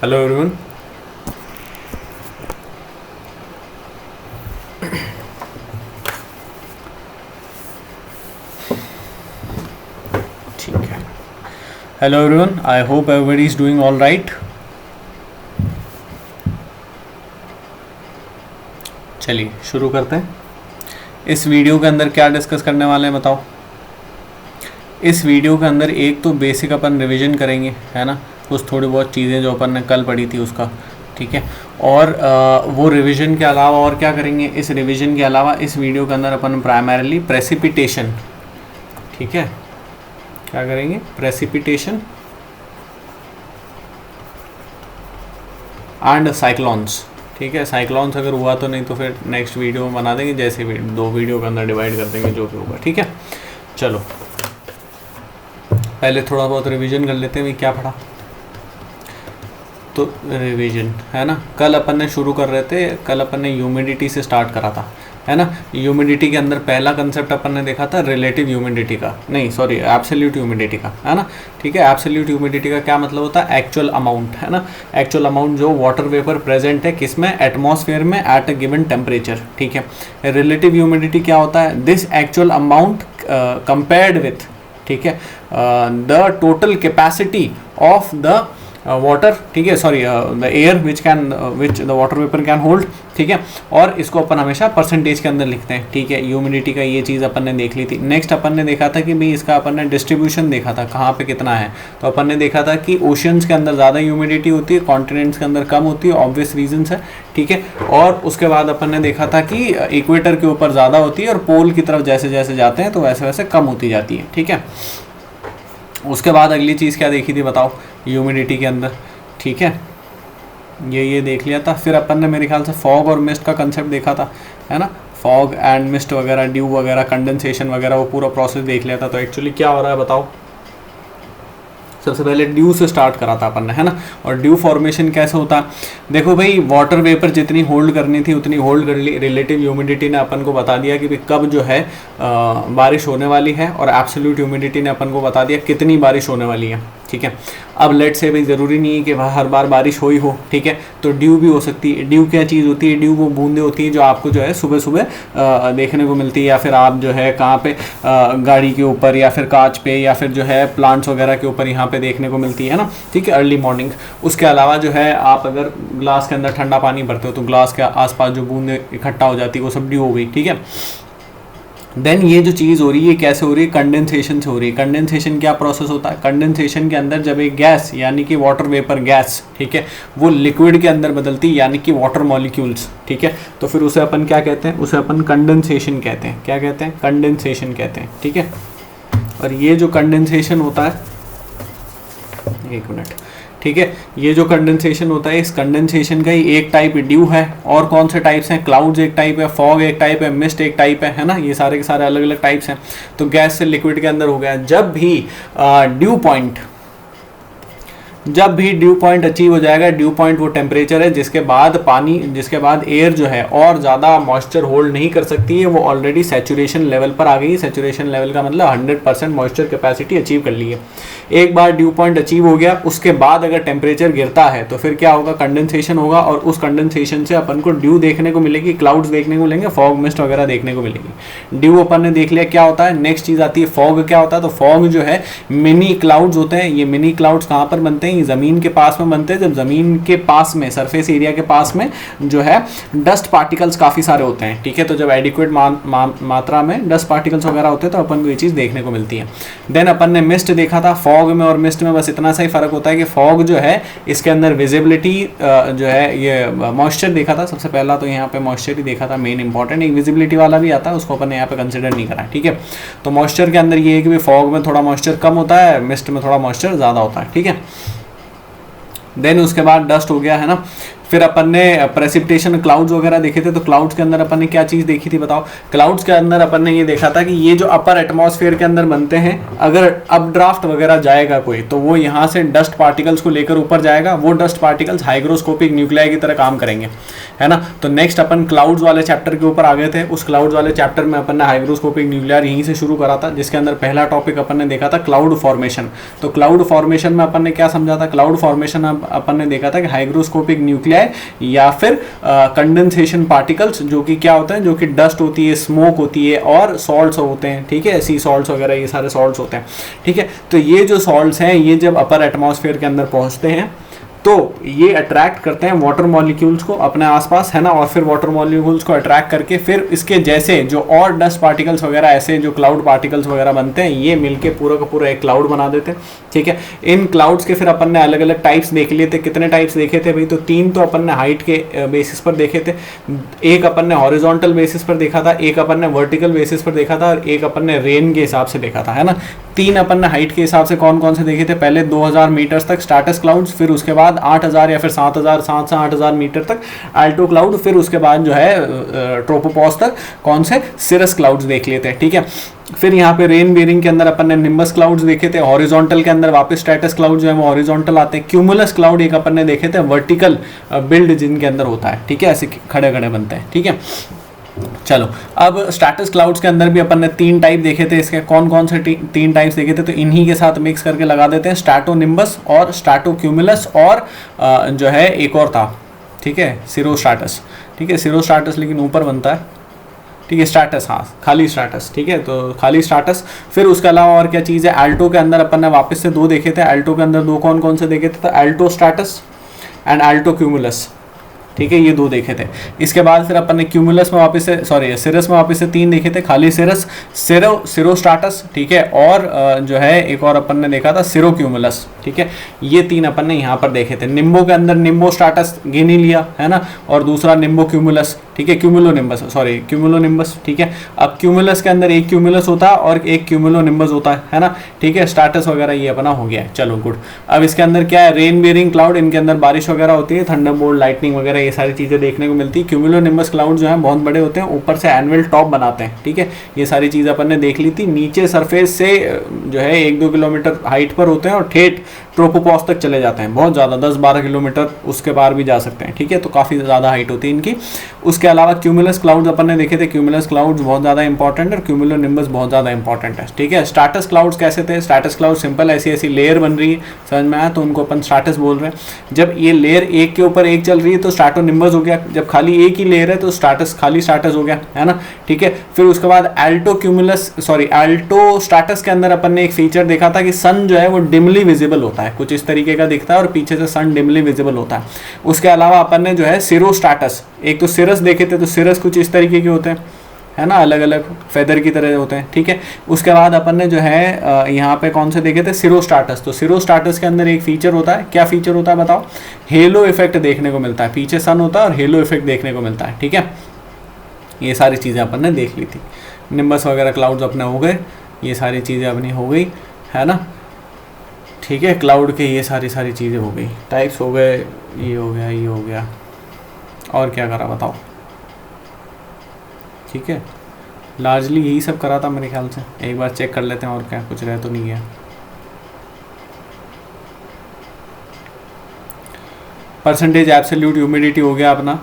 Hello everyone. ठीक है, hello everyone, I hope everybody is doing all right. चलिए शुरू करते हैं। इस वीडियो के अंदर क्या डिस्कस करने वाले हैं बताओ। इस वीडियो के अंदर एक तो बेसिक अपन रिवीजन करेंगे, है ना, कुछ थोड़ी बहुत चीज़ें जो अपन ने कल पढ़ी थी उसका, ठीक है। और वो रिवीजन के अलावा और क्या करेंगे, इस रिवीजन के अलावा इस वीडियो के अंदर अपन प्राइमरीली प्रेसिपिटेशन, ठीक है, क्या करेंगे, प्रेसिपिटेशन एंड साइक्लोन्स, ठीक है। साइक्लोन्स अगर हुआ तो, नहीं तो फिर नेक्स्ट वीडियो में बना देंगे, जैसे दो वीडियो के अंदर डिवाइड कर देंगे जो भी होगा, ठीक है। चलो पहले थोड़ा बहुत रिवीजन कर लेते हैं भाई, क्या पढ़ा। तो रिवीजन है ना, कल अपन ने शुरू कर रहे थे, कल अपन ने ह्यूमिडिटी से स्टार्ट करा था, है ना। ह्यूमिडिटी के अंदर पहला कंसेप्ट अपन ने देखा था रिलेटिव ह्यूमिडिटी का, नहीं सॉरी एब्सोल्यूट ह्यूमिडिटी का, है ना, ठीक है। एब्सोल्यूट ह्यूमिडिटी का क्या मतलब होता है, एक्चुअल अमाउंट, है ना, एक्चुअल अमाउंट जो वाटर वेपर प्रेजेंट है किसमें, एटमॉस्फेयर में एट अ गिवन टेम्परेचर, ठीक है। रिलेटिव ह्यूमिडिटी क्या होता है, this actual amount compared with, ठीक है, the total capacity of the water, ठीक है, sorry the air which the water vapour can hold, ठीक है। और इसको अपन हमेशा परसेंटेज के अंदर लिखते हैं, ठीक है। ह्यूमिडिटी का ये चीज़ अपन ने देख ली थी। नेक्स्ट अपन ने देखा था कि भाई इसका अपन ने डिस्ट्रीब्यूशन देखा था, कहाँ पे कितना है। तो अपन ने देखा था कि ओशियंस के अंदर ज़्यादा ह्यूमिडिटी होती है, कॉन्टिनेंट्स के अंदर कम होती है, ऑब्वियस रीजंस है, ठीक है। और उसके बाद अपन ने देखा था कि इक्वेटर के ऊपर ज़्यादा होती है और पोल की तरफ जैसे जैसे जाते हैं तो वैसे वैसे कम होती जाती है, ठीक है। उसके बाद अगली चीज़ क्या देखी थी बताओ ह्यूमिडिटी के अंदर, ठीक है, ये देख लिया था। फिर अपन ने मेरे ख्याल से फॉग और मिस्ट का कंसेप्ट देखा था, है ना, फॉग एंड मिस्ट वगैरह, ड्यू वगैरह, कंडेंसेशन वगैरह, वो पूरा प्रोसेस देख लिया था। तो एक्चुअली क्या हो रहा है बताओ, सबसे पहले ड्यू से स्टार्ट करा था अपन ने, है ना। और ड्यू फॉर्मेशन कैसे होता है, देखो भाई वाटर वेपर जितनी होल्ड करनी थी उतनी होल्ड कर ली। रिलेटिव ह्यूमिडिटी ने अपन को बता दिया कि भाई कब जो है बारिश होने वाली है, और एब्सोल्यूट ह्यूमिडिटी ने अपन को बता दिया कितनी बारिश होने वाली है, ठीक है। अब लेट से भाई ज़रूरी नहीं है कि वह हर बार बारिश हो ही हो, ठीक है। तो ड्यू भी हो सकती है। ड्यू क्या चीज़ होती है, ड्यू वो बूंदें होती है जो आपको जो है सुबह सुबह देखने को मिलती है, या फिर आप जो है कहाँ पे गाड़ी के ऊपर या फिर कांच पे या फिर जो है प्लांट्स वगैरह के ऊपर यहाँ पे देखने को मिलती है ना, ठीक है, अर्ली मॉर्निंग। उसके अलावा जो है आप अगर ग्लास के अंदर ठंडा पानी भरते हो तो ग्लास के आसपास जो बूंदें इकट्ठा हो जाती है वो सब ड्यू हो गई, ठीक है। देन ये जो चीज़ हो रही है कैसे हो रही है, कंडेंसेशन से हो रही है। कंडेंसेशन क्या प्रोसेस होता है, कंडेंसेशन के अंदर जब एक गैस यानी कि वाटर वेपर गैस, ठीक है, वो लिक्विड के अंदर बदलती है यानी कि वाटर मॉलिक्यूल्स, ठीक है। तो फिर उसे अपन क्या कहते हैं, उसे अपन कंडेंसेशन कहते हैं। क्या कहते हैं, कंडेंसेशन कहते हैं, ठीक है। और ये जो कंडेंसेशन होता है, एक मिनट, ठीक है, ये जो कंडेंसेशन होता है, इस कंडेंसेशन का ही एक टाइप ड्यू है। और कौन से टाइप्स हैं, क्लाउड्स एक टाइप है, फॉग एक टाइप है, मिस्ट एक टाइप है ना, ये सारे के सारे अलग अलग टाइप्स हैं। तो गैस से लिक्विड के अंदर हो गया। जब भी ड्यू पॉइंट अचीव हो जाएगा, ड्यू पॉइंट वो टेम्परेचर है जिसके बाद एयर जो है और ज़्यादा मॉइस्चर होल्ड नहीं कर सकती है, वो ऑलरेडी सैचुरेशन लेवल पर आ गई है। सैचुरेशन लेवल का मतलब 100% मॉइस्चर कैपेसिटी अचीव कर ली है। एक बार ड्यू पॉइंट अचीव हो गया, उसके बाद अगर टेम्परेचर गिरता है तो फिर क्या होगा, कंडेंसेशन होगा, और उस कंडेंसेशन से अपन को ड्यू देखने को मिलेगी, क्लाउड्स देखने को मिलेंगे, फॉग मिस्ट वगैरह देखने को मिलेगी। ड्यू अपन ने देख लिया क्या होता है। नेक्स्ट चीज़ आती है फॉग। क्या होता है, तो फॉग जो है मिनी क्लाउड्स होते हैं। ये मिनी क्लाउड्स कहाँ पर बनते हैं, ये ज़मीन के पास में बनते हैं। जब ज़मीन के पास में, सरफेस एरिया के पास में जो है डस्ट पार्टिकल्स काफ़ी सारे होते हैं, ठीक है। तो जब एडिक्वेट मात्रा में डस्ट पार्टिकल्स वगैरह होते हैं तो अपन को ये चीज़ देखने को मिलती है। देन अपन ने मिस्ट देखा था। फॉग में और मिस्ट में बस इतना सा ही फर्क होता है कि फॉग जो है इसके अंदर विजिबिलिटी जो है, ये मॉइस्चर देखा था सबसे पहला, तो यहाँ पे मॉइस्चर ही देखा था मेन इंपॉर्टेंट। एक विजिबिलिटी वाला भी आता है, उसको अपन यहाँ पे कंसिडर नहीं करा, ठीक है। तो मॉइस्चर के अंदर ये है कि फॉग में थोड़ा मॉइस्चर कम होता है, मिस्ट में थोड़ा मॉइस्चर ज़्यादा होता है, ठीक है। देन उसके बाद डस्ट हो गया, है ना। फिर अपन ने प्रेसिपिटेशन क्लाउड्स वगैरह देखे थे, तो क्लाउड्स के अंदर अपन ने क्या चीज़ देखी थी बताओ? क्लाउड्स के अंदर अपन ने ये देखा था कि ये जो अपर एटमॉस्फेयर के अंदर बनते हैं, अगर अप ड्राफ्ट वगैरह जाएगा कोई तो वो यहाँ से डस्ट पार्टिकल्स को लेकर ऊपर जाएगा, वो डस्ट पार्टिकल्स हाइग्रोस्कोपिक न्यूक्लियाई की तरह काम करेंगे, है ना। तो नेक्स्ट अपन क्लाउड्स वाले चैप्टर के ऊपर आ गए थे। उस क्लाउड्स वाले चैप्टर में अपन ने हाइग्रोस्कोपिक न्यूक्लियर यहीं से शुरू करा था, जिसके अंदर पहला टॉपिक अपन ने देखा था क्लाउड फॉर्मेशन। तो क्लाउड फॉर्मेशन में अपन ने क्या समझा था? क्लाउड फॉर्मेशन अपन ने देखा था कि हाइग्रोस्कोपिक न्यूक्लियाई या फिर कंडेंसेशन पार्टिकल्स, जो कि क्या होते हैं, जो कि डस्ट होती है, स्मोक होती है और सॉल्ट्स होते हैं, ठीक है, सी सॉल्ट्स वगैरह ये सारे सॉल्ट्स होते हैं, ठीक है। तो ये जो सॉल्ट्स हैं ये जब अपर एटमॉस्फेयर के अंदर पहुंचते हैं तो ये अट्रैक्ट करते हैं वाटर मॉलिक्यूल्स को अपने आसपास, है ना, और फिर वाटर मॉलिक्यूल्स को अट्रैक्ट करके फिर इसके जैसे जो और डस्ट पार्टिकल्स वगैरह ऐसे जो क्लाउड पार्टिकल्स वगैरह बनते हैं, ये मिलके पूरा का पूरा एक क्लाउड बना देते हैं, ठीक है। इन क्लाउड्स के फिर अपन ने अलग अलग टाइप्स देख लिए थे। कितने टाइप्स देखे थे भाई? तो 3 तो अपन ने हाइट के बेसिस पर देखे थे, एक अपन ने हॉरिजॉन्टल बेसिस पर देखा था, एक अपन ने वर्टिकल बेसिस पर देखा था और एक अपन ने रेन के हिसाब से देखा था, है ना। 3 अपन ने हाइट के हिसाब से कौन कौन से देखे थे? पहले 2000 मीटर्स तक स्ट्रैटस क्लाउड्स, फिर उसके बाद 8000 या फिर 7000, 7 से 8000 मीटर तक अल्टो क्लाउड, फिर उसके बाद जो है ट्रोपोपॉज तक कौन से सिरस क्लाउड्स देख लेते हैं, ठीक है। फिर यहाँ पे रेन बेरिंग के अंदर अपन ने निम्बस क्लाउड्स देखे थे, हॉरिजॉन्टल के अंदर वापस स्ट्रैटस क्लाउड जो है वो हॉरिजॉन्टल आते हैं। क्यूमुलस क्लाउड एक अपन ने देखे थे, वर्टिकल बिल्ड जिनके अंदर होता है, ठीक है, ऐसे खड़े खड़े बनते हैं, ठीक है। चलो, अब स्ट्रैटस क्लाउड्स के अंदर भी अपन ने 3 टाइप देखे थे। इसके कौन कौन से 3 टाइप्स देखे थे? तो इन्हीं के साथ मिक्स करके लगा देते हैं, स्ट्रैटोनिम्बस और स्ट्रैटोक्यूमुलस और जो है एक और था, ठीक है, सिरोस्ट्रैटस, ठीक है, सिरोस्ट्रैटस लेकिन ऊपर बनता है, ठीक है, स्ट्रैटस, हाँ, खाली स्ट्रैटस, ठीक है, तो खाली स्ट्रैटस। फिर उसके अलावा और क्या चीज़ है? अल्टो के अंदर अपन ने वापस से 2 देखे थे। अल्टो के अंदर 2 कौन कौन से देखे थे? तो Alto stratus and Alto cumulus, ठीक है, ये 2 देखे थे। इसके बाद फिर अपन ने क्यूमुलस में वापस से, सॉरी, सिरस में वापस से 3 देखे थे, खाली सिरस, सिरोस्ट्रैटस, ठीक है, और जो है एक और अपन ने देखा था सिरोक्यूमुलस, ठीक है। ये 3 अपन ने यहाँ पर देखे थे। निम्बो के अंदर निम्बोस्ट्रैटस गिनी लिया, है ना, और दूसरा निम्बो क्यूमुलस, ठीक है, क्यूमुलोनिम्बस, सॉरी, क्यूमुलोनिम्बस, ठीक है। अब क्यूमुलस के अंदर एक क्यूमुलस होता है और एक क्यूमुलोनिम्बस होता है ना, ठीक है। स्ट्रैटस वगैरह ये अपना हो गया है, चलो गुड। अब इसके अंदर क्या है? रेन बेरिंग क्लाउड, इनके अंदर बारिश वगैरह होती है, थंडरबोल्ट, लाइटनिंग वगैरह ये सारी चीज़ें देखने को मिलती है। क्यूमुलोनिम्बस क्लाउड जो है बहुत बड़े होते हैं, ऊपर से एनुअल टॉप बनाते हैं, ठीक है। ये सारी चीज़ अपन ने देख ली थी। नीचे सरफेस से जो है 1-2 किलोमीटर हाइट पर होते हैं और ठेठ ट्रोपोपॉज तक चले जाते हैं, बहुत ज़्यादा 10-12 किलोमीटर उसके पार भी जा सकते हैं, ठीक है। तो काफ़ी ज़्यादा हाइट होती है इनकी। उसके अलावा क्यूमुलस क्लाउड्स अपन ने देखे थे। क्यूमुलस क्लाउड्स बहुत ज़्यादा इंपॉर्टेंट और क्यूमुलोनिम्बस बहुत ज़्यादा इंपॉर्टेंट है, ठीक है। स्ट्रैटस क्लाउड्स कैसे थे? स्ट्रैटस क्लाउड सिंपल, ऐसी ऐसी लेयर बन रही है, समझ में आया, तो उनको अपन स्ट्रैटस बोल रहे हैं। जब ये लेयर एक के ऊपर एक चल रही है तो स्ट्रैटोनिम्बस हो गया, जब खाली एक ही लेयर है तो स्ट्रैटस, खाली स्ट्रैटस हो गया, है ना, ठीक है। फिर उसके बाद Alto cumulus, sorry, Alto stratus के अंदर अपन ने एक फीचर देखा था कि सन जो है वो डिमली विजिबल होता है, कुछ इस तरीके का दिखता है और पीछे से सन डिमली विजिबल होता है। उसके अलावा अपन ने जो है सिरोस्ट्रैटस, एक तो सिरस देखे थे, तो सिरस कुछ इस तरीके के होते हैं, है ना, अलग अलग फेदर की तरह होते हैं, ठीक है। उसके बाद अपन ने जो है यहाँ पे कौन से देखे थे? सिरोस्ट्रैटस। तो सिरोस्ट्रैटस के अंदर एक फीचर होता है, क्या फीचर होता है बताओ? हेलो इफेक्ट देखने को मिलता है, पीछे सन होता है और हेलो इफेक्ट देखने को मिलता है, ठीक है। ये सारी चीज़ें अपन ने देख ली थी। निम्बस वगैरह क्लाउड्स अपने हो गए, ये सारी चीज़ें अपनी हो गई, है ना, ठीक है। क्लाउड के ये सारी चीज़ें हो गई, टाइप्स हो गए, ये हो गया, ये हो गया, और क्या करा बताओ? ठीक है, लार्जली यही सब करा था मेरे ख्याल से। एक बार चेक कर लेते हैं और क्या कुछ रह तो नहीं गया। परसेंटेज एब्सोल्यूट ह्यूमिडिटी हो गया अपना,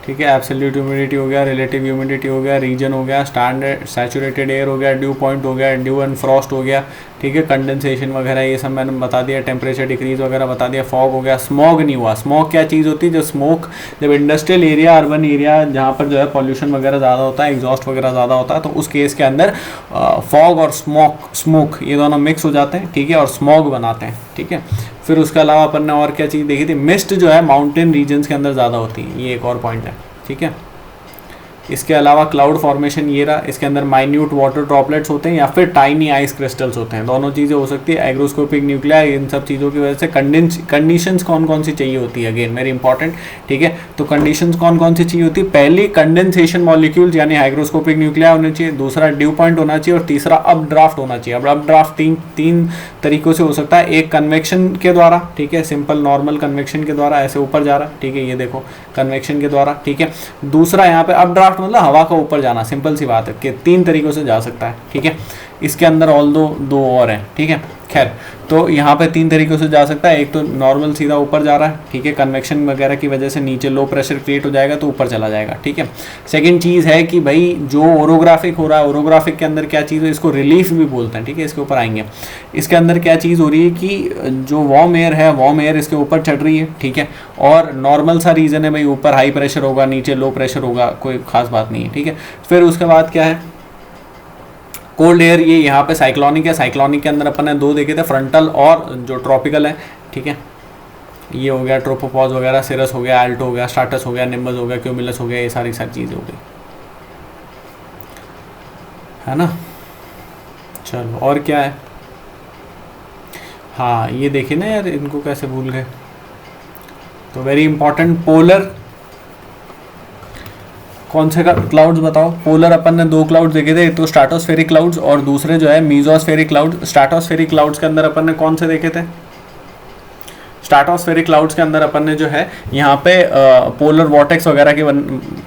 ठीक है, एब्सोल्यूट ह्यूमिडिटी हो गया, रिलेटिव ह्यूमिडिटी हो गया, रीजन हो गया, स्टैंडर्ड सैचुरेटेड एयर हो गया, ड्यू पॉइंट हो गया, ड्यू एंड फ्रॉस्ट हो गया, ठीक है, कंडेंसेशन वगैरह ये सब मैंने बता दिया, टेम्परेचर डिक्रीज वगैरह बता दिया, फॉग हो गया। स्मॉग नहीं हुआ। स्मॉग क्या चीज़ होती है? जो स्मोक, जब इंडस्ट्रियल एरिया, अर्बन एरिया जहाँ पर जो है पॉल्यूशन वगैरह ज़्यादा होता है, एग्जॉस्ट वगैरह ज़्यादा होता है, तो उस केस के अंदर फॉग और स्मोक ये दोनों मिक्स हो जाते हैं, ठीक है, और स्मॉग बनाते हैं, ठीक है। फिर उसके अलावा अपन ने और क्या चीज़ देखी थी? मिस्ट जो है माउंटेन रीजन्स के अंदर ज़्यादा होती है, ये एक और पॉइंट है, ठीक है। इसके अलावा क्लाउड फॉर्मेशन ये रहा, इसके अंदर माइन्यूट वाटर ड्रॉपलेट्स होते हैं या फिर टाइनी आइस क्रिस्टल्स होते हैं, दोनों चीज़ें हो सकती है। एग्रोस्कोपिक न्यूक्लिया, इन सब चीज़ों की वजह से कंडीशंस कौन कौन सी चाहिए होती है, अगेन वेरी इंपॉर्टेंट, ठीक है। तो कंडीशंस कौन कौन सी चाहिए होती है? पहली, कंडेंसेशन मॉलिक्यूल्स यानी हाइग्रोस्कोपिक न्यूक्लिया होना चाहिए, दूसरा ड्यू पॉइंट होना चाहिए और तीसरा अप ड्राफ्ट होना चाहिए। अब अप ड्राफ्ट तीन तरीकों से हो सकता है। एक कन्वेक्शन के द्वारा, ठीक है, सिंपल नॉर्मल कन्वेक्शन के द्वारा ऐसे ऊपर जा रहा है, ठीक है, ये देखो कन्वेक्शन के द्वारा, ठीक है। दूसरा यहाँ पे अप ड्राफ्ट मतलब हवा का ऊपर जाना, सिंपल सी बात है कि 3 तरीकों से जा सकता है, ठीक है। इसके अंदर ऑल दो और हैं, ठीक है। खैर, तो यहाँ पे 3 तरीकों से जा सकता है। एक तो नॉर्मल सीधा ऊपर जा रहा है, ठीक है, कन्वेक्शन वगैरह की वजह से नीचे लो प्रेशर क्रिएट हो जाएगा तो ऊपर चला जाएगा, ठीक है। सेकंड चीज़ है कि भाई जो ओरोग्राफिक हो रहा है, ओरोग्राफिक के अंदर क्या चीज़ है, इसको रिलीफ भी बोलते हैं, ठीक है, इसके ऊपर आएंगे। इसके अंदर क्या चीज़ हो रही है कि जो वार्म एयर है, वार्म एयर इसके ऊपर चढ़ रही है, ठीक है। और नॉर्मल सा रीज़न है भाई, ऊपर हाई प्रेशर होगा, नीचे लो प्रेशर होगा, कोई खास बात नहीं है, ठीक है। फिर उसके बाद क्या है, कोल्ड एयर, ये यहाँ पे साइक्लॉनिक है। साइक्लॉनिक के अंदर अपन ने 2 देखे थे, फ्रंटल और जो ट्रॉपिकल है, ठीक है। ये हो गया ट्रोपोपॉज वगैरह, सिरस हो गया, अल्टो हो गया, स्टार्टस हो गया, निम्बस हो गया, क्यूमुलस हो गया, ये सारी चीज़ें हो गई, है ना। चलो और क्या है, हाँ ये देखिए ना यार, इनको कैसे भूल गए। तो वेरी इंपॉर्टेंट, पोलर कौन से का क्लाउड्स बताओ। पोलर अपन ने 2 क्लाउड्स देखे थे, एक तो स्ट्राटोस्फेरिक क्लाउड्स और दूसरे जो है मीजोस्फेरिक क्लाउड्स। स्ट्राटोस्फेरिक क्लाउड्स के अंदर अपन ने कौन से देखे थे? स्ट्राटोस्फेरिक क्लाउड्स के अंदर अपन ने जो है यहाँ पे पोलर वॉर्टेक्स वगैरह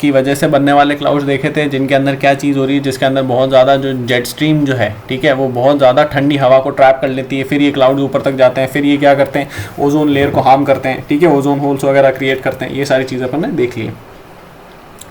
की वजह से बनने वाले क्लाउड्स देखे थे, जिनके अंदर क्या चीज़ हो रही है, जिसके अंदर बहुत ज़्यादा जो जेट स्ट्रीम जो है, ठीक है, वो बहुत ज़्यादा ठंडी हवा को ट्रैप कर लेती है। फिर ये क्लाउड्स ऊपर तक जाते हैं, फिर ये क्या करते हैं, ओजोन लेयर को हार्म करते हैं, ठीक है, ओजोन होल्स वगैरह क्रिएट करते हैं। ये सारी चीज़ें अपन ने देख ली।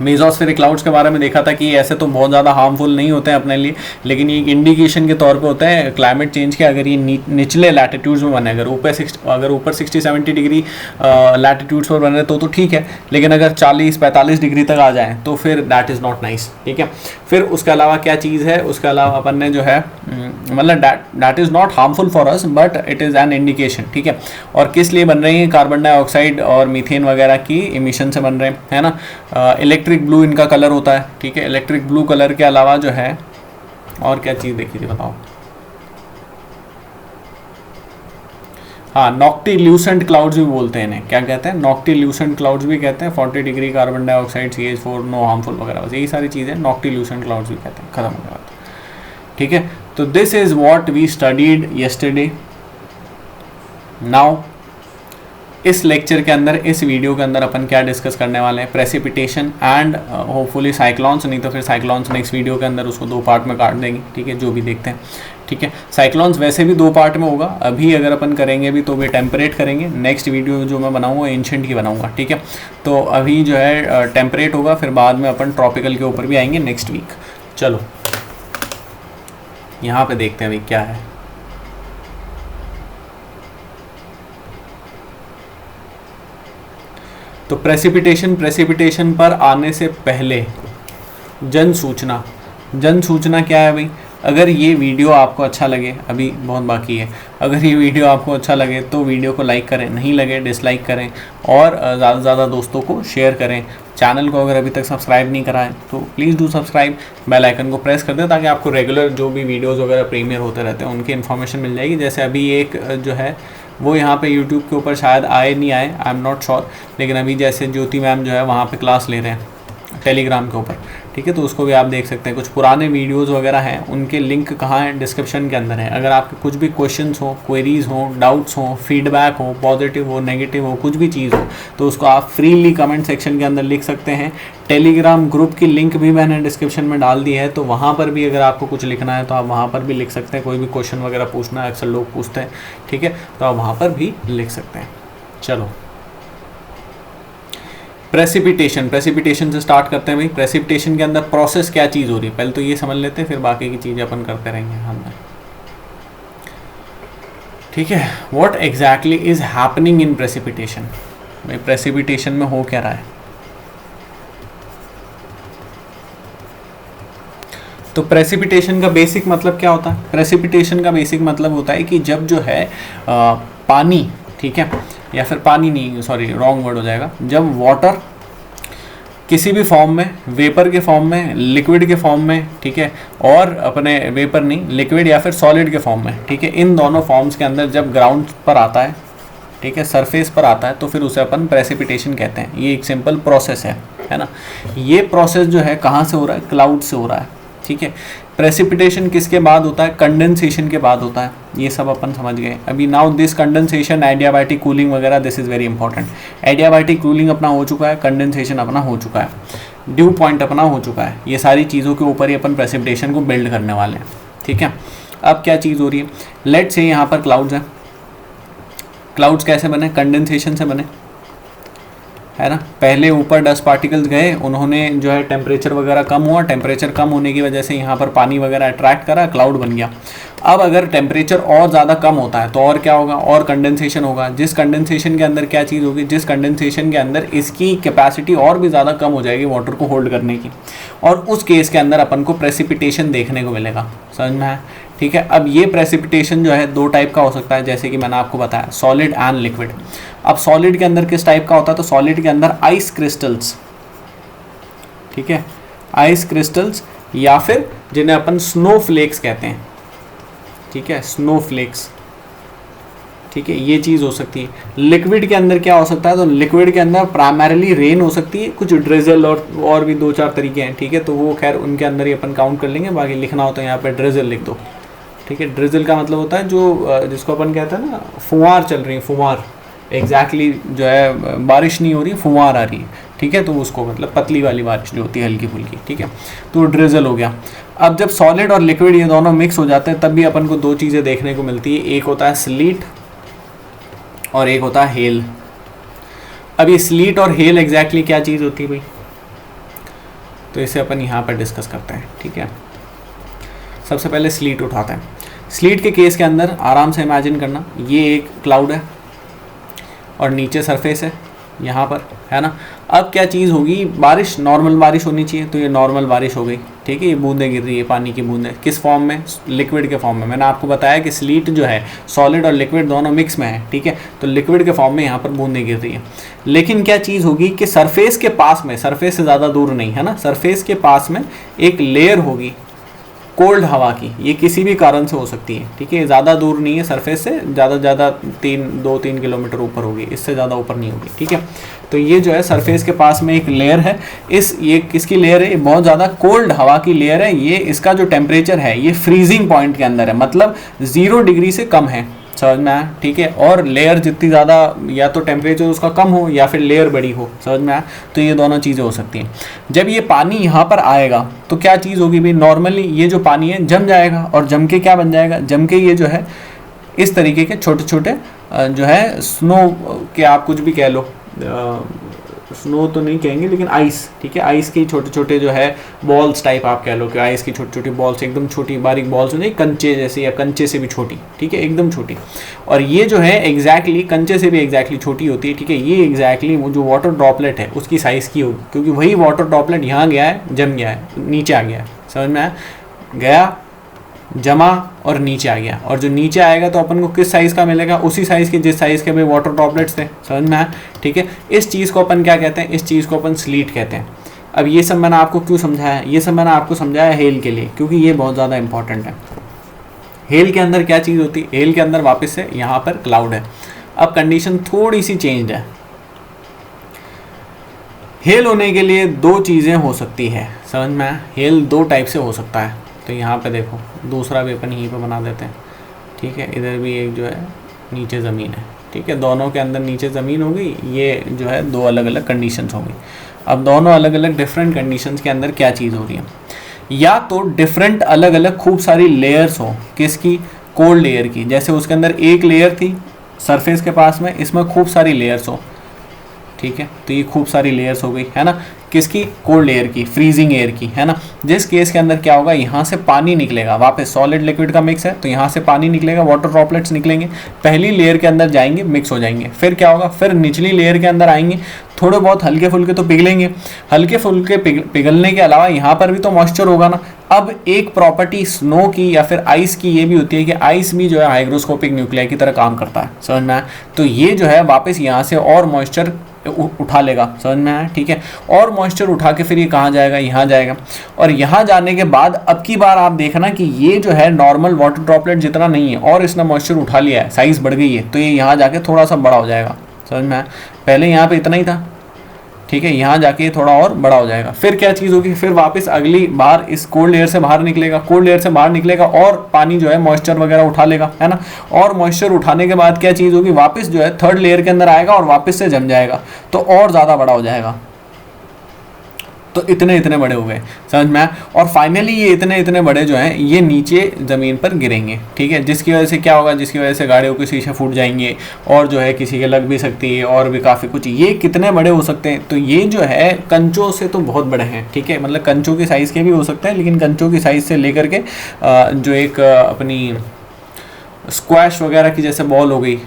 मेसोस्फेरिक क्लाउड्स के बारे में देखा था कि ऐसे तो बहुत ज़्यादा हार्मफुल नहीं होते हैं अपने लिए, लेकिन ये एक इंडिकेशन के तौर पे होता है क्लाइमेट चेंज के। अगर ये निचले लैटिट्यूड्स में बने, अगर ऊपर 60-70 डिग्री लैटिट्यूड्स पर बने तो ठीक है, लेकिन अगर 40-45 डिग्री तक आ जाए तो फिर दैट इज़ नॉट नाइस, ठीक है। फिर उसके अलावा क्या चीज़ है, उसके अलावा अपन ने जो है मतलब that is not harmful for us but it is an indication, ठीक है। और किस लिए बन रही है, कार्बन डाइऑक्साइड और मीथेन वगैरह की इमिशन से बन रहे हैं, है ना। इलेक्ट्रिक ब्लू इनका कलर होता है, ठीक है। इलेक्ट्रिक ब्लू कलर के अलावा जो है और क्या चीज़ देखी थी बताओ, हाँ नॉक्टिल्यूसेंट क्लाउड्स भी बोलते हैं इन्हें, क्या कहते हैं, नॉक्टिल्यूसेंट क्लाउड्स भी कहते हैं। 40 degree carbon dioxide, CH4 no harmful वगैरह, बस यही सारी चीज़ें नॉक्टिल्यूसेंट क्लाउड्स भी कहते हैं। खत्म हो गया बात, ठीक है। तो this is what we studied yesterday. Now इस लेक्चर के अंदर, इस वीडियो के अंदर अपन क्या डिस्कस करने वाले हैं, प्रेसिपिटेशन एंड होपफुली साइक्लॉन्स, नहीं तो फिर साइक्लॉन्स नेक्स्ट वीडियो के अंदर उसको 2 पार्ट में काट देंगे, ठीक है, जो भी देखते हैं, ठीक है। साइक्लॉन्स वैसे भी 2 पार्ट में होगा, अभी अगर अपन करेंगे भी तो भी टेम्परेट करेंगे, नेक्स्ट वीडियो जो मैं बनाऊंगा एंशिएंट की बनाऊंगा, ठीक है। तो अभी जो है टेम्परेट होगा, फिर बाद में अपन ट्रॉपिकल के ऊपर भी आएंगे नेक्स्ट वीक। चलो यहाँ पे देखते हैं भाई क्या है। तो प्रेसिपिटेशन पर आने से पहले जन सूचना क्या है भाई। अगर ये वीडियो आपको अच्छा लगे, अभी बहुत बाकी है, अगर ये वीडियो आपको अच्छा लगे तो वीडियो को लाइक करें, नहीं लगे डिसलाइक करें और ज़्यादा से ज़्यादा दोस्तों को शेयर करें। चैनल को अगर अभी तक सब्सक्राइब नहीं करा है तो please do subscribe, bell icon को प्रेस कर दें ताकि आपको रेगुलर जो भी वीडियोस वगैरह प्रीमियर होते रहते हैं उनकी इन्फॉर्मेशन मिल जाएगी। जैसे अभी एक जो है वो यहाँ पे यूट्यूब के ऊपर शायद आए नहीं आए, आई एम नॉट श्योर, लेकिन अभी जैसे ज्योति मैम जो है वहाँ पे क्लास ले रहे हैं टेलीग्राम के ऊपर, ठीक है, तो उसको भी आप देख सकते हैं। कुछ पुराने वीडियोस वगैरह हैं, उनके लिंक कहाँ हैं, डिस्क्रिप्शन के अंदर है। अगर आपके कुछ भी क्वेश्चंस हो, क्वेरीज हो, डाउट्स हो, फीडबैक हो, पॉजिटिव हो, नेगेटिव हो, कुछ भी चीज़ हो तो उसको आप फ्रीली कमेंट सेक्शन के अंदर लिख सकते हैं। टेलीग्राम ग्रुप की लिंक भी मैंने डिस्क्रिप्शन में डाल दी है, तो वहाँ पर भी अगर आपको कुछ लिखना है तो आप वहाँ पर भी लिख सकते हैं। कोई भी क्वेश्चन वगैरह पूछना है, अक्सर लोग पूछते हैं, ठीक है, तो आप वहाँ पर भी लिख सकते हैं। चलो प्रेसिपिटेशन से स्टार्ट करते हैं भाई। प्रेसिपिटेशन के अंदर प्रोसेस क्या चीज़ हो रही है पहले तो ये समझ लेते हैं, फिर बाकी की चीज़ें अपन करते रहेंगे अंदर, ठीक है। What exactly is happening in precipitation, भाई प्रेसिपिटेशन में हो क्या रहा है। तो प्रेसिपिटेशन का बेसिक मतलब क्या होता है, प्रेसिपिटेशन का बेसिक मतलब होता है कि जब जो है पानी, ठीक है, या फिर पानी नहीं, सॉरी रॉन्ग वर्ड हो जाएगा, जब वाटर किसी भी फॉर्म में, वेपर के फॉर्म में, लिक्विड के फॉर्म में, ठीक है, और अपने वेपर नहीं लिक्विड या फिर सॉलिड के फॉर्म में, ठीक है, इन दोनों फॉर्म्स के अंदर जब ग्राउंड पर आता है, ठीक है, सरफेस पर आता है तो फिर उसे अपन प्रेसिपिटेशन कहते हैं। ये एक सिंपल प्रोसेस है ना। ये प्रोसेस जो है कहाँ से हो रहा है, क्लाउड से हो रहा है, ठीक है। प्रेसिपिटेशन किसके बाद होता है, कंडेंसेशन के बाद होता है, ये सब अपन समझ गए। अभी now this condensation, adiabatic cooling वगैरह, this is very important. Adiabatic cooling अपना हो चुका है, कंडेंसेशन अपना हो चुका है, ड्यू पॉइंट अपना हो चुका है। ये सारी चीज़ों के ऊपर ही अपन प्रेसिपिटेशन को बिल्ड करने वाले हैं, ठीक है। अब क्या चीज़ हो रही है, लेट्स से यहाँ पर क्लाउड्स हैं। क्लाउड्स कैसे बने, कंडेंसेशन से बने, है ना। पहले ऊपर डस्ट पार्टिकल्स गए, उन्होंने जो है टेम्परेचर वगैरह कम हुआ, टेम्परेचर कम होने की वजह से यहाँ पर पानी वगैरह अट्रैक्ट करा, क्लाउड बन गया। अब अगर टेम्परेचर और ज़्यादा कम होता है तो और क्या होगा, और कंडेंसेशन होगा। जिस कंडेंसेशन के अंदर क्या चीज़ होगी, जिस कंडेंसेशन के अंदर इसकी कैपेसिटी और भी ज़्यादा कम हो जाएगी वाटर को होल्ड करने की, और उस केस के अंदर अपन को प्रेसिपिटेशन देखने को मिलेगा। समझ में है, ठीक है। अब ये प्रेसिपिटेशन जो है दो टाइप का हो सकता है, जैसे कि मैंने आपको बताया, सॉलिड एंड लिक्विड। अब सॉलिड के अंदर किस टाइप का होता है, तो सॉलिड के अंदर आइस क्रिस्टल्स, ठीक है, आइस क्रिस्टल्स, या फिर जिन्हें अपन स्नोफ्लेक्स कहते हैं, ठीक है, स्नोफ्लेक्स, ठीक है, ये चीज़ हो सकती है। लिक्विड के अंदर क्या हो सकता है, तो लिक्विड के अंदर प्राइमरीली रेन हो सकती है, कुछ ड्रिजल और भी दो चार तरीके हैं, ठीक है। तो वो खैर उनके अंदर ही अपन काउंट कर लेंगे, बाकी लिखना हो तो यहाँ पे ड्रिजल लिख दो, ठीक है। ड्रिजल का मतलब होता है जो जिसको अपन कहते हैं ना, फुहार चल रही है, फुहार, एग्जैक्टली जो है बारिश नहीं हो रही, फुहार आ रही है, ठीक है। तो उसको मतलब पतली वाली बारिश जो होती है, हल्की फुल्की, ठीक है, तो ड्रिजल हो गया। अब जब सॉलिड और लिक्विड ये दोनों मिक्स हो जाते हैं तब भी अपन को दो चीज़ें देखने को मिलती है, एक होता है स्लीट और एक होता है हेल। अब ये स्लीट और हेल एग्जैक्टली क्या चीज़ होती है भाई, तो इसे अपन यहाँ पर डिस्कस करते हैं, ठीक है। सबसे पहले स्लीट उठाते हैं। स्लीट के केस के अंदर आराम से इमेजिन करना, ये एक क्लाउड है और नीचे सरफेस है यहाँ पर, है ना। अब क्या चीज़ होगी, बारिश, नॉर्मल बारिश होनी चाहिए, तो ये नॉर्मल बारिश हो गई, ठीक है। ये बूंदें गिर रही है, पानी की बूंदें, किस फॉर्म में, लिक्विड के फॉर्म में। मैंने आपको बताया कि स्लीट जो है सॉलिड और लिक्विड दोनों मिक्स में है, ठीक है। तो लिक्विड के फॉर्म में यहाँ पर बूंदें गिर रही है। लेकिन क्या चीज़ होगी कि सरफेस के पास में, सरफेस से ज़्यादा दूर नहीं, है ना, सरफेस के पास में एक लेयर होगी कोल्ड हवा की। ये किसी भी कारण से हो सकती है, ठीक है, ज़्यादा दूर नहीं है सरफेस से, ज़्यादा से ज़्यादा 2-3 किलोमीटर ऊपर होगी, इससे ज़्यादा ऊपर नहीं होगी, ठीक है। तो ये जो है सरफेस के पास में एक लेयर है, ये किसकी लेयर है, ये बहुत ज़्यादा कोल्ड हवा की लेयर है। ये इसका जो टेम्परेचर है ये फ्रीजिंग पॉइंट के अंदर है, मतलब 0 डिग्री से कम है, समझ में आया, ठीक है। और लेयर जितनी ज़्यादा, या तो टेम्परेचर उसका कम हो या फिर लेयर बड़ी हो, समझ में आया। तो ये दोनों चीज़ें हो सकती हैं। जब ये पानी यहाँ पर आएगा तो क्या चीज़ होगी भाई, नॉर्मली ये जो पानी है जम जाएगा, और जम के क्या बन जाएगा, जम के ये जो है इस तरीके के छोटे छोटे जो है स्नो के, आप कुछ भी कह लो, स्नो तो नहीं कहेंगे लेकिन आइस, ठीक है, आइस के छोटे छोटे जो है बॉल्स टाइप आप कह लो, कि आइस की छोटी छोटी बॉल्स, एकदम छोटी बारीक बॉल्स नहीं, कंचे जैसे या कंचे से भी छोटी, ठीक है, एकदम छोटी। और ये जो है एग्जैक्टली कंचे से भी एग्जैक्टली छोटी होती है, ठीक है। ये एग्जैक्टली वो जो वाटर ड्रॉपलेट है उसकी साइज़ की होगी, क्योंकि वही वाटर ड्रॉपलेट यहाँ गया है, जम गया है, नीचे आ गया है, समझ में आया, गया, जमा और नीचे आ गया। और जो नीचे आएगा तो अपन को किस साइज़ का मिलेगा, उसी साइज़ के जिस साइज़ के भाई वाटर ड्रॉपलेट्स थे, समझ में आया, ठीक है। इस चीज़ को अपन क्या कहते हैं, इस चीज़ को अपन स्लीट कहते हैं। अब ये सब मैंने आपको क्यों समझाया, ये सब मैंने आपको समझाया हेल के लिए, क्योंकि ये बहुत ज़्यादा इंपॉर्टेंट है। हेल के अंदर क्या चीज़ होती है, हेल के अंदर वापस से यहाँ पर क्लाउड है। अब कंडीशन थोड़ी सी चेंज है। हेल होने के लिए दो चीज़ें हो सकती है, समझ में आया। हेल दो टाइप से हो सकता है, तो यहाँ पे देखो दूसरा भी अपन यहीं पे बना देते हैं, ठीक है। इधर भी एक जो है नीचे ज़मीन है, ठीक है, दोनों के अंदर नीचे ज़मीन होगी, ये जो है दो अलग अलग कंडीशंस होंगी। अब दोनों अलग अलग डिफरेंट कंडीशंस के अंदर क्या चीज़ हो रही है, या तो डिफरेंट अलग अलग खूब सारी लेयर्स हो, किसकी, कोल्ड लेयर की। जैसे उसके अंदर एक लेयर थी सरफेस के पास में, इसमें खूब सारी लेयर्स हो, ठीक है। तो ये खूब सारी लेयर्स हो गई, है ना, किसकी, कोल्ड एयर की, फ्रीजिंग एयर की, है ना। जिस केस के अंदर क्या होगा, यहाँ से पानी निकलेगा, वापस सॉलिड लिक्विड का मिक्स है तो यहाँ से पानी निकलेगा, वाटर ड्रॉपलेट्स निकलेंगे, पहली लेयर के अंदर जाएंगे, मिक्स हो जाएंगे। फिर क्या होगा, फिर निचली लेयर के अंदर आएंगे, थोड़े बहुत हल्के फुल्के तो पिघलेंगे, हल्के फुल्के पिघलने के अलावा यहाँ पर भी तो मॉइस्चर होगा ना। अब एक प्रॉपर्टी स्नो की या फिर आइस की ये भी होती है कि आइस भी जो है हाइग्रोस्कोपिक न्यूक्लियाई की तरह काम करता है, समझ में आया। तो ये जो है वापस यहाँ से और मॉइस्चर उठा लेगा, समझ में आया, ठीक है। और मॉइस्चर उठा के फिर ये कहाँ जाएगा, यहाँ जाएगा। और यहाँ जाने के बाद अब की बार आप देखना कि ये जो है नॉर्मल वाटर ड्रॉपलेट जितना नहीं है, और इसने मॉइस्चर उठा लिया है, साइज़ बढ़ गई है, तो ये यहाँ जाके थोड़ा सा बड़ा हो जाएगा, समझ में आया। पहले यहाँ पे इतना ही था, ठीक है, यहाँ जाके थोड़ा और बड़ा हो जाएगा। फिर क्या चीज़ होगी, फिर वापस अगली बार इस कोल्ड एयर से बाहर निकलेगा, कोल्ड एयर से बाहर निकलेगा और पानी जो है मॉइस्चर वगैरह उठा लेगा, है ना। और मॉइस्चर उठाने के बाद क्या चीज़ होगी, वापस जो है थर्ड लेयर के अंदर आएगा और वापस से जम जाएगा, तो और ज़्यादा बड़ा हो जाएगा। तो इतने इतने बड़े हो गए, समझ में आया। और फाइनली ये इतने इतने बड़े जो हैं ये नीचे ज़मीन पर गिरेंगे, ठीक है, जिसकी वजह से क्या होगा, जिसकी वजह से गाड़ियों के शीशे फूट जाएंगे, और जो है किसी के लग भी सकती है, और भी काफ़ी कुछ। ये कितने बड़े हो सकते हैं, तो ये जो है कंचों से तो बहुत बड़े हैं, ठीक है, मतलब कंचों की साइज़ के भी हो सकते हैं, लेकिन कंचों की साइज़ से लेकर के जो एक अपनी स्क्वैश वगैरह की जैसे बॉल हो गई,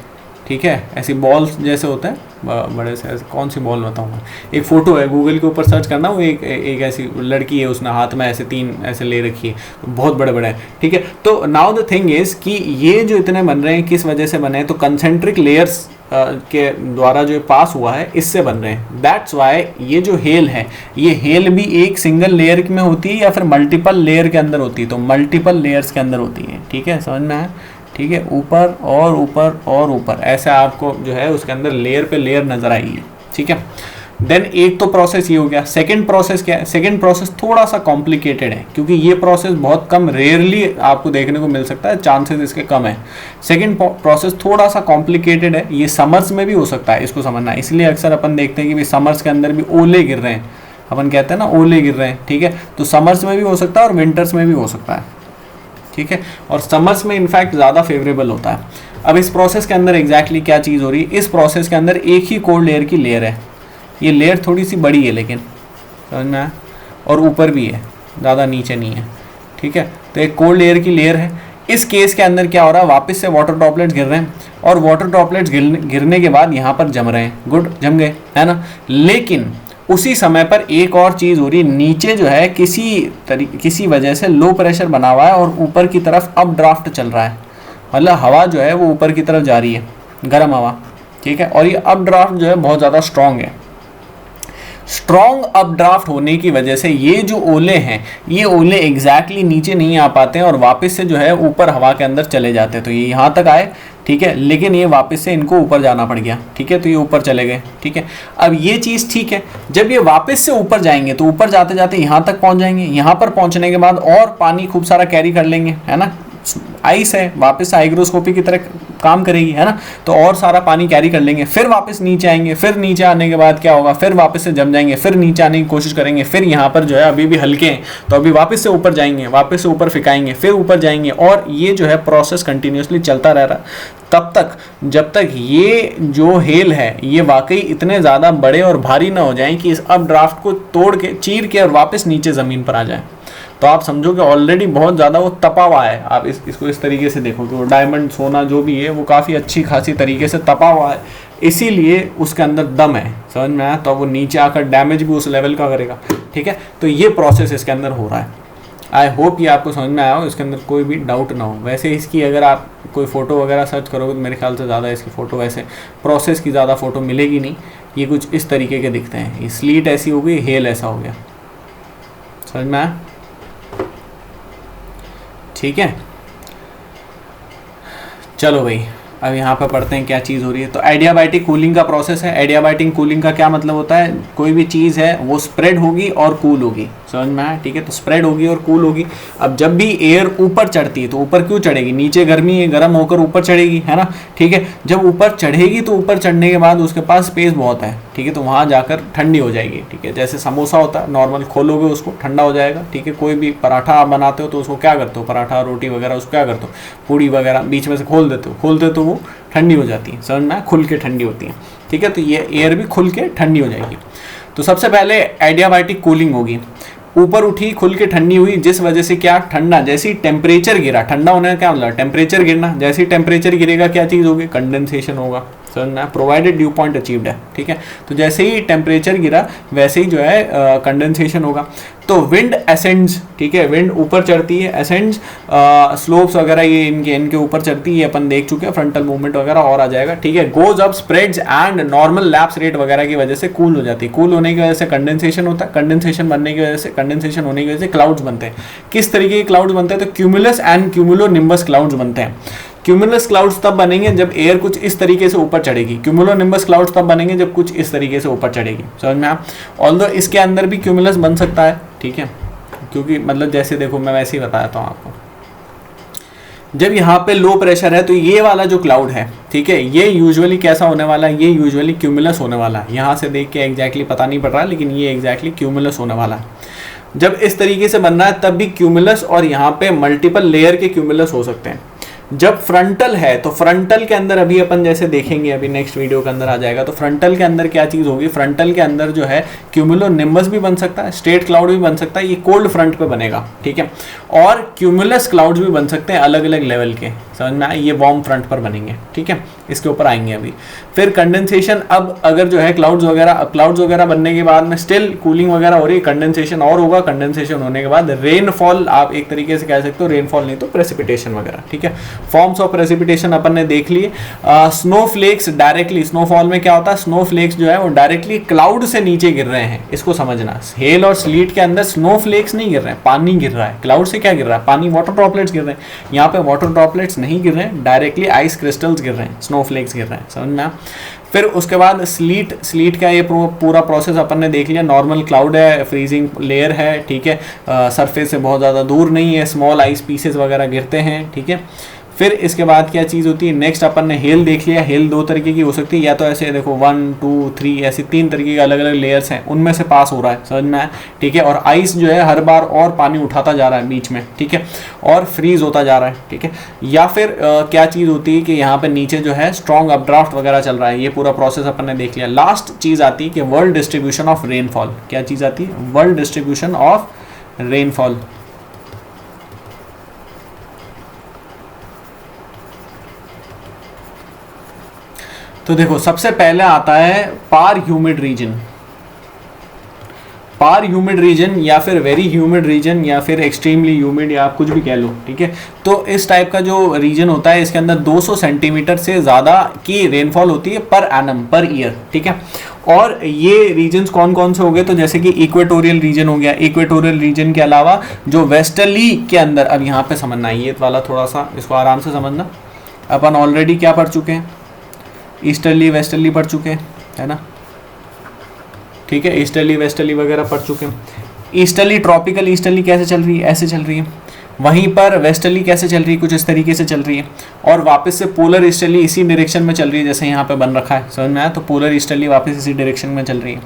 ठीक है, ऐसी बॉल्स जैसे होते हैं बड़े से, ऐसे कौन सी बॉल बताऊँगा, एक फ़ोटो है गूगल के ऊपर सर्च करना, वो एक ऐसी लड़की है, उसने हाथ में ऐसे 3 ऐसे ले रखी है, तो बहुत बड़े बड़े हैं, ठीक है। तो नाउ द थिंग इज़ कि ये जो इतने बन रहे हैं किस वजह से बने हैं, तो कंसेंट्रिक लेयर्स के द्वारा जो पास हुआ है इससे बन रहे हैं। दैट्स वाई ये जो हेल है, ये हेल भी एक सिंगल लेयर में होती है या फिर मल्टीपल लेयर के अंदर होती है, तो मल्टीपल लेयर्स के अंदर होती है, ठीक है, समझ में आया, ठीक है, ऊपर और ऊपर और ऊपर, ऐसे आपको जो है उसके अंदर लेयर पे लेयर नजर आएगी, ठीक है। देन एक तो प्रोसेस ये हो गया। सेकंड प्रोसेस क्या है, सेकंड प्रोसेस थोड़ा सा कॉम्प्लिकेटेड है, क्योंकि ये प्रोसेस बहुत कम, रेयरली आपको देखने को मिल सकता है, चांसेस इसके कम है। सेकंड प्रोसेस थोड़ा सा कॉम्प्लिकेटेड है, ये समर्स में भी हो सकता है, इसको समझना है। इसलिए अक्सर अपन देखते हैं कि भाई समर्स के अंदर भी ओले गिर रहे हैं, अपन कहते हैं ना ओले गिर रहे हैं, ठीक है, तो समर्स में भी हो सकता है और विंटर्स में भी हो सकता है, ठीक है, और समर्स में इनफैक्ट ज़्यादा फेवरेबल होता है। अब इस प्रोसेस के अंदर एग्जैक्टली क्या चीज़ हो रही है, इस प्रोसेस के अंदर एक ही कोल्ड लेयर की लेयर है, ये लेयर थोड़ी सी बड़ी है लेकिन, समझ में आया, और ऊपर भी है, ज़्यादा नीचे नहीं है, ठीक है। तो एक कोल्ड लेयर की लेयर है। इस केस के अंदर क्या हो रहा है, वापस से वाटर ड्रॉपलेट्स गिर रहे हैं, और वाटर ड्रॉपलेट्स गिरने के बाद यहाँ पर जम रहे हैं, गुड, जम गए, है ना। लेकिन उसी समय पर एक और चीज़ हो रही है, नीचे जो है किसी वजह से लो प्रेशर बना हुआ है और ऊपर की तरफ अप ड्राफ्ट चल रहा है, मतलब हवा जो है वो ऊपर की तरफ जा रही है, गर्म हवा, ठीक है, और ये अप ड्राफ्ट जो है बहुत ज़्यादा स्ट्रॉन्ग है। स्ट्रॉन्ग अप ड्राफ्ट होने की वजह से ये जो ओले हैं, ये ओले एग्जैक्टली नीचे नहीं आ पाते हैं और वापस से जो है ऊपर हवा के अंदर चले जाते हैं। तो ये यहाँ तक आए, ठीक है, लेकिन ये वापस से इनको ऊपर जाना पड़ गया, ठीक है, तो ये ऊपर चले गए, ठीक है। अब ये चीज़ ठीक है, जब ये वापस से ऊपर जाएंगे तो ऊपर जाते जाते यहाँ तक पहुँच जाएंगे, यहाँ पर पहुँचने के बाद और पानी खूब सारा कैरी कर लेंगे, है ना, आइस है, वापस से हाइग्रोस्कोपी की तरह काम करेगी, है ना, तो और सारा पानी कैरी कर लेंगे, फिर वापस नीचे आएंगे, फिर नीचे आने के बाद क्या होगा, फिर वापस से जम जाएंगे, फिर नीचे आने की कोशिश करेंगे, फिर यहाँ पर जो है अभी भी हल्के हैं तो अभी वापस से ऊपर जाएंगे, वापस से ऊपर फिकाएंगे, फिर ऊपर जाएंगे, और ये जो है प्रोसेस कंटिन्यूसली चलता रह रहा है तब तक जब तक ये जो हेल है ये वाकई इतने ज़्यादा बड़े और भारी ना हो जाएं कि इस अप ड्राफ्ट को तोड़ के चीर के और वापस नीचे ज़मीन पर आ जाए। तो आप समझो कि ऑलरेडी बहुत ज़्यादा वो तपा हुआ है। आप इसको इस तरीके से देखो कि वो डायमंड सोना जो भी है वो काफ़ी अच्छी खासी तरीके से तपा हुआ है, इसीलिए उसके अंदर दम है, समझ में आया। तो वो नीचे आकर डैमेज भी उस लेवल का करेगा, ठीक है। तो ये प्रोसेस इसके अंदर हो रहा है। आई होप ये आपको समझ में आया हो, इसके अंदर कोई भी डाउट ना हो। वैसे इसकी अगर आप कोई फ़ोटो वगैरह सर्च करोगे तो मेरे ख्याल से ज़्यादा इसकी फ़ोटो, वैसे प्रोसेस की ज़्यादा फ़ोटो मिलेगी नहीं। ये कुछ इस तरीके के दिखते हैं, ये स्लीट ऐसी हो गई, हेल ऐसा हो गया, समझ में आया, ठीक है। चलो भाई अब यहाँ पर पढ़ते हैं क्या चीज़ हो रही है। तो एडियाबैटिक कूलिंग का प्रोसेस है। एडियाबैटिक कूलिंग का क्या मतलब होता है, कोई भी चीज़ है वो स्प्रेड होगी और कूल होगी, समझ में आया, ठीक है। तो स्प्रेड होगी और कूल होगी। अब जब भी एयर ऊपर चढ़ती है तो ऊपर क्यों चढ़ेगी, नीचे गर्मी है, गर्म होकर ऊपर चढ़ेगी, है ना, ठीक है। जब ऊपर चढ़ेगी तो ऊपर चढ़ने के बाद उसके पास स्पेस बहुत है, ठीक है, तो वहाँ जाकर ठंडी हो जाएगी, ठीक है। जैसे समोसा होता है, नॉर्मल खोलोगे उसको ठंडा हो जाएगा, ठीक है। कोई भी पराठा आप बनाते हो तो उसको क्या करते हो, पराठा रोटी वगैरह उसको क्या करते हो, पूड़ी वगैरह बीच में से खोल देते हो, खोलते तो वो ठंडी हो जाती है, समझ में, खुल के ठंडी होती है, ठीक है। तो ये एयर भी खुल के ठंडी हो जाएगी। तो सबसे पहले एडियाबैटिक कूलिंग होगी, ऊपर उठी, खुल के ठंडी हुई, जिस वजह से क्या, ठंडा, जैसे ही टेम्परेचर गिरा, ठंडा होने का क्या मतलब, टेम्परेचर गिरना, जैसे ही टेम्परेचर गिरेगा क्या चीज़ होगी, कंडेंसेशन होगा, समझ में, प्रोवाइडेड ड्यू पॉइंट अचीव्ड है, ठीक है। तो जैसे ही टेम्परेचर गिरा वैसे ही जो है कंडेंसेशन होगा। तो विंड असेंड्स, ठीक है, विंड ऊपर चढ़ती है, असेंड्स स्लोप्स वगैरह ये इनके ऊपर चढ़ती है, अपन देख चुके हैं, फ्रंटल मूवमेंट वगैरह और आ जाएगा, ठीक है। Goes up, spreads and normal lapse rate वगैरह की वजह से कूल हो जाती है। कूल होने की वजह से कंडेंसेशन होता है, कंडेंसेशन बनने की वजह से, कंडेंसेशन होने की वजह से क्लाउड्स बनते हैं। किस तरीके के क्लाउड्स बनते हैं? तो क्यूमुलस एंड क्यूमुलोनिम्बस क्लाउड्स बनते हैं। क्यूमुलस क्लाउड्स तब बनेंगे जब एयर कुछ इस तरीके से ऊपर चढ़ेगी। क्यूमुलोनिम्बस क्लाउड्स तब बनेंगे जब कुछ इस तरीके से ऊपर चढ़ेगी। समझ में आप? ऑल्दो इसके अंदर भी क्यूमुलस बन सकता है, ठीक है, क्योंकि मतलब जैसे देखो मैं वैसे ही बताता हूँ आपको। जब यहाँ पे लो प्रेशर है तो ये वाला जो क्लाउड है, ठीक है, ये यूजुअली कैसा होने वाला है? ये यूजुअली क्यूमुलस होने वाला है। यहाँ से देख के एग्जैक्टली पता नहीं पड़ रहा, लेकिन ये एग्जैक्टली क्यूमुलस होने वाला है। जब इस तरीके से बन रहा है तब भी क्यूमुलस, और यहाँ पे मल्टीपल लेयर के क्यूमुलस हो सकते हैं। जब फ्रंटल है तो फ्रंटल के अंदर अभी अपन जैसे देखेंगे, अभी नेक्स्ट वीडियो के अंदर आ जाएगा, तो फ्रंटल के अंदर क्या चीज़ होगी? फ्रंटल के अंदर जो है क्यूमुलोनिम्बस भी बन सकता है, स्ट्रेट क्लाउड भी बन सकता है, ये कोल्ड फ्रंट पे बनेगा, ठीक है। और क्यूमुलस क्लाउड्स भी बन सकते हैं अलग अलग लेवल के, समझ में आए? ये वार्म फ्रंट पर बनेंगे, ठीक है, इसके ऊपर आएंगे अभी। फिर कंडेंसेशन, अब अगर जो है क्लाउड्स वगैरह बनने के बाद में स्टिल कूलिंग वगैरह हो रही है, कंडेंसेशन और होगा। कंडेंसेशन होने के बाद रेनफॉल, आप एक तरीके से कह सकते हो, रेनफॉल नहीं तो प्रेसिपिटेशन वगैरह, ठीक है। फॉर्म्स ऑफ प्रेसिपिटेशन अपन ने देख लिए। स्नोफ्लेक्स डायरेक्टली, स्नोफॉल में क्या होता है? स्नोफ्लेक्स जो है वो डायरेक्टली क्लाउड से नीचे गिर रहे हैं, इसको समझना। हेल और स्लीट के अंदर स्नोफ्लेक्स नहीं गिर रहे हैं, पानी गिर रहा है। क्लाउड से क्या गिर रहा है? पानी, वाटर ड्रॉपलेट्स गिर रहे हैं। यहाँ पे वाटर ड्रॉपलेट्स नहीं गिर रहे हैं, डायरेक्टली आइस क्रिस्टल्स गिर रहे हैं, स्नोफ्लेक्स गिर रहे हैं, समझ में? फिर उसके बाद स्लीट का ये पूरा प्रोसेस अपन ने देख लिया। नॉर्मल क्लाउड है, फ्रीजिंग लेयर है, ठीक है, सरफेस से बहुत ज़्यादा दूर नहीं है, स्मॉल आइस पीसेस वगैरह गिरते हैं, ठीक है। फिर इसके बाद क्या चीज़ होती है? नेक्स्ट अपन ने हेल देख लिया। हेल दो तरीके की हो सकती है, या तो ऐसे देखो 1 2 3 ऐसी 3 तरीके के अलग अलग लेयर्स हैं, उनमें से पास हो रहा है, समझ में आया, ठीक है। और आइस जो है हर बार और पानी उठाता जा रहा है बीच में, ठीक है, और फ्रीज होता जा रहा है, ठीक है। या फिर क्या चीज़ होती है कि यहाँ पे नीचे जो है स्ट्रॉन्ग अपड्राफ्ट वगैरह चल रहा है, ये पूरा प्रोसेस अपन ने देख लिया। लास्ट चीज़ आती है कि वर्ल्ड डिस्ट्रीब्यूशन ऑफ रेनफॉल। क्या चीज़ आती है? World distribution of rainfall. तो देखो सबसे पहले आता है पार ह्यूमिड रीजन। पार ह्यूमिड रीजन या फिर वेरी ह्यूमिड रीजन या फिर एक्सट्रीमली ह्यूमिड, या आप कुछ भी कह लो, ठीक है। तो इस टाइप का जो रीजन होता है इसके अंदर 200 सेंटीमीटर से ज़्यादा की रेनफॉल होती है पर एनम, पर ईयर, ठीक है। और ये रीजन्स कौन कौन से हो गए? तो जैसे कि इक्वेटोरियल रीजन हो गया। इक्वेटोरियल रीजन के अलावा जो वेस्टर्ली के अंदर, अब यहाँ पे समझना है ये वाला, थोड़ा सा इसको आराम से समझना। अपन ऑलरेडी क्या पढ़ चुके हैं? ईस्टर्ली वेस्टर्ली पढ़ चुके हैं, है ना, ठीक है। ईस्टर्ली वेस्टर्ली वगैरह पढ़ चुके हैं। ईस्टर्ली, ट्रॉपिकल ईस्टर्ली कैसे चल रही है? ऐसे चल रही है। वहीं पर वेस्टर्ली कैसे चल रही है? कुछ इस तरीके से चल रही है। और वापस से पोलर ईस्टर्ली इसी डायरेक्शन में चल रही है, जैसे यहाँ पे बन रखा है, समझ में आया? तो पोलर ईस्टर्ली वापस इसी डायरेक्शन में चल रही है।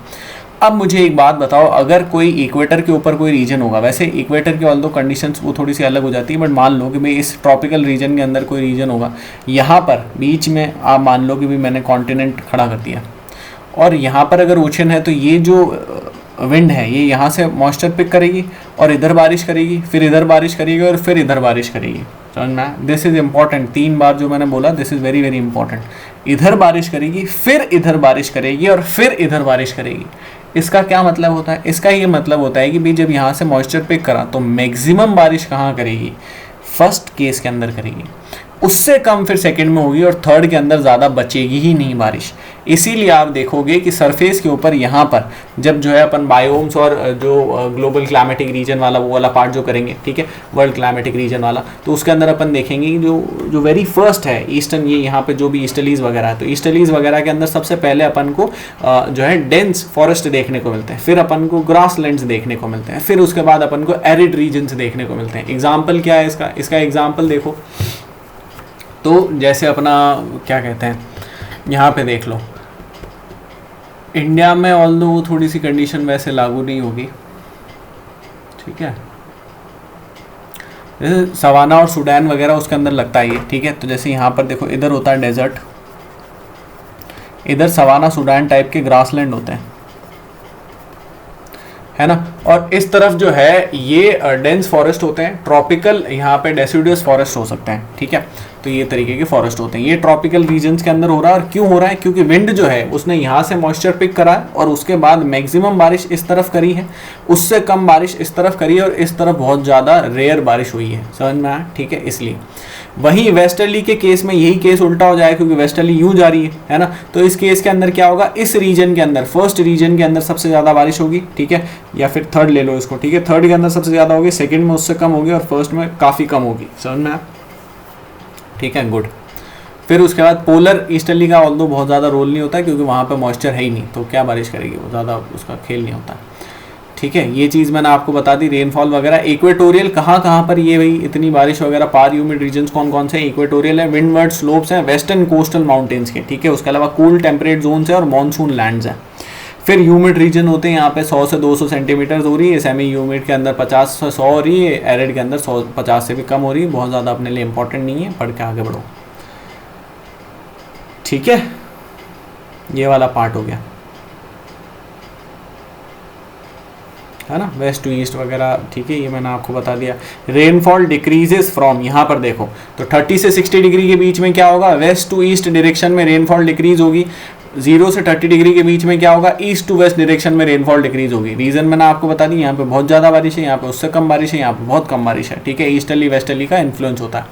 अब मुझे एक बात बताओ, अगर कोई इक्वेटर के ऊपर कोई रीजन होगा, वैसे इक्वेटर के ऑल्दो कंडीशंस वो थोड़ी सी अलग हो जाती है, बट मान लो कि भाई इस ट्रॉपिकल रीजन के अंदर कोई रीजन होगा, यहाँ पर बीच में आप मान लो कि भी मैंने कॉन्टिनेंट खड़ा कर दिया, और यहाँ पर अगर ओशन है तो ये जो विंड है ये यहाँ से मॉइस्चर पिक करेगी और इधर बारिश करेगी, फिर इधर बारिश करेगी और फिर इधर बारिश करेगी, समझ में? दिस इज़ इम्पॉर्टेंट, 3 बार जो मैंने बोला, this is very very important. इधर बारिश करेगी, फिर इधर बारिश करेगी और फिर इधर बारिश करेगी। इसका क्या मतलब होता है? इसका ये मतलब होता है कि भाई जब यहाँ से मॉइस्चर पिक करा तो मैक्सिमम बारिश कहाँ करेगी? फर्स्ट केस के अंदर करेगी, उससे कम फिर सेकंड में होगी, और थर्ड के अंदर ज़्यादा बचेगी ही नहीं बारिश। इसीलिए आप देखोगे कि सरफेस के ऊपर यहाँ पर जब जो है अपन बायोम्स और जो ग्लोबल क्लाइमेटिक रीजन वाला वो वाला पार्ट जो करेंगे, ठीक है, वर्ल्ड क्लाइमेटिक रीजन वाला, तो उसके अंदर अपन देखेंगे कि जो वेरी फर्स्ट है ईस्टर्न, ये यहाँ पे जो भी ईस्टर्लीज वगैरह है, तो ईस्टर्लीज वगैरह के अंदर सबसे पहले अपन को जो है डेंस फॉरेस्ट देखने को मिलते हैं, फिर अपन को ग्रास लैंड्स देखने को मिलते हैं, फिर उसके बाद अपन को एरिड रीजन्स देखने को मिलते हैं। एग्जाम्पल क्या है इसका एग्जाम्पल देखो, तो जैसे अपना क्या कहते हैं, यहाँ पे देख लो, इंडिया में ऑल्दो वो थोड़ी सी कंडीशन वैसे लागू नहीं होगी, ठीक है, जैसे सवाना और सूडान वगैरह उसके अंदर लगता है ये, ठीक है। तो जैसे यहाँ पर देखो, इधर होता है डेजर्ट, इधर सवाना सूडान टाइप के ग्रासलैंड होते हैं, है ना, और इस तरफ जो है ये डेंस फॉरेस्ट होते हैं, ट्रॉपिकल यहाँ पे डेसिडुअस फॉरेस्ट हो सकते हैं, ठीक है। तो ये तरीके के फॉरेस्ट होते हैं। ये ट्रॉपिकल रीजन्स के अंदर हो रहा है। और क्यों हो रहा है? क्योंकि विंड जो है उसने यहाँ से मॉइस्चर पिक करा है और उसके बाद मैक्सिमम बारिश इस तरफ करी है, उससे कम बारिश इस तरफ करी है और इस तरफ बहुत ज़्यादा रेयर बारिश हुई है। समझ में आया? ठीक है। इसलिए वहीं वेस्टर्ली के केस में यही केस उल्टा हो जाए, क्योंकि वेस्टर्ली यूं जा रही है ना। तो इस केस के अंदर क्या होगा? इस रीजन के अंदर, फर्स्ट रीजन के अंदर सबसे ज़्यादा बारिश होगी, ठीक है, या फिर थर्ड ले लो इसको, ठीक है, थर्ड के अंदर सबसे ज़्यादा होगी, सेकंड में उससे कम होगी और फर्स्ट में काफ़ी कम होगी। समझ में आया? ठीक है, गुड। फिर उसके बाद पोलर ईस्टर्ली का ऑल्दो बहुत ज़्यादा रोल नहीं होता है, क्योंकि वहाँ पे मॉइस्चर है ही नहीं, तो क्या बारिश करेगी, वो ज़्यादा उसका खेल नहीं होता। ठीक है, ये चीज़ मैंने आपको बता दी। रेनफॉल वगैरह इक्वेटोरियल कहाँ पर ये भाई इतनी बारिश वगैरह, पार ह्यूमिड रीजन्स कौन कौन से? इक्वेटोरियल है, विंडवर्ड स्लोप्स हैं, वेस्टर्न कोस्टल माउंटेन्स के, ठीक है, उसके अलावा कूल टेम्परेट जोन्स है और मानसून लैंड्स हैं। फिर ह्यूमिड रीजन होते हैं, यहाँ पे 100 से 200 सेंटीमीटर हो रही है, सेमी ह्यूमिड के अंदर 50 से 100 हो रही है, एरिड के अंदर 150 से भी कम हो रही है। बहुत ज़्यादा अपने लिए इंपॉर्टेंट नहीं है, पढ़ के आगे बढ़ो। ठीक है, ये वाला पार्ट हो गया, है ना, वेस्ट टू ईस्ट वगैरह। ठीक है, ये मैंने आपको बता दिया। रेनफॉल डिक्रीजेस फ्रॉम, यहाँ पर देखो तो 30 से 60 डिग्री के बीच में क्या होगा? वेस्ट टू ईस्ट डायरेक्शन में रेनफॉल डिक्रीज होगी। 0 से 30 डिग्री के बीच में क्या होगा? ईस्ट टू वेस्ट डायरेक्शन में रेनफॉल डिक्रीज होगी। रीजन मैंने आपको बता दी, यहाँ पे बहुत ज़्यादा बारिश है, यहाँ पे उससे कम बारिश है, यहाँ पे बहुत कम बारिश है। ठीक है, ईस्टर्ली वेस्टर्ली का इन्फ्लुएंस होता है।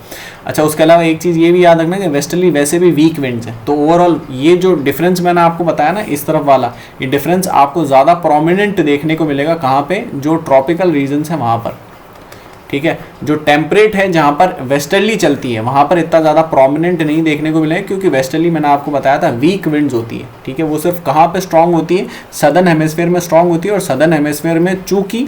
अच्छा, उसके अलावा एक चीज़ ये भी याद रखना कि वेस्टर्ली वैसे भी वीक विंड्स हैं, तो ओवरऑल ये जो डिफरेंस मैंने आपको बताया ना इस तरफ वाला, ये डिफरेंस आपको ज़्यादा प्रोमिनेंट देखने को मिलेगा कहाँ पे? जो ट्रॉपिकल रीजन्स हैं वहाँ पर। ठीक है, जो टेम्परेट है जहाँ पर वेस्टर्ली चलती है वहाँ पर इतना ज़्यादा प्रोमिनेंट नहीं देखने को मिलेगा, क्योंकि वेस्टर्ली मैंने आपको बताया था वीक विंड्स होती है। ठीक है, वो सिर्फ कहाँ पे स्ट्रांग होती है? सदर्न हेमिस्फीयर में स्ट्रांग होती है, और सदर्न हेमिस्फीयर में चूंकि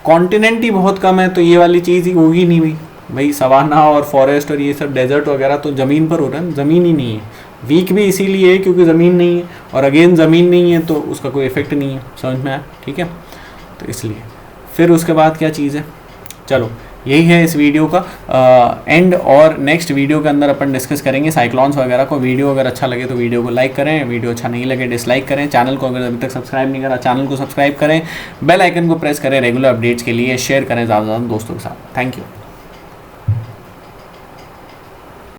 कॉन्टिनेंट ही बहुत कम है तो ये वाली चीज़ ही होगी नहीं भाई। सवाना और फॉरेस्ट और ये सब डेजर्ट वगैरह तो ज़मीन पर हो रहा है, ज़मीन ही नहीं है। वीक भी इसीलिए है क्योंकि ज़मीन नहीं है, और अगेन ज़मीन नहीं है तो उसका कोई इफेक्ट नहीं है। समझ में आया? ठीक है, तो इसलिए फिर उसके बाद क्या चीज़ है? चलो, यही है इस वीडियो का एंड, और नेक्स्ट वीडियो के अंदर अपन डिस्कस करेंगे साइक्लॉन्स वगैरह को। वीडियो अगर अच्छा लगे तो वीडियो को लाइक करें, वीडियो अच्छा नहीं लगे डिसलाइक करें। चैनल को अगर अभी तक सब्सक्राइब नहीं करा, चैनल को सब्सक्राइब करें, बेल आइकन को प्रेस करें रेगुलर अपडेट्स के लिए, शेयर करें ज़्यादा से ज़्यादा दोस्तों के साथ। Thank you.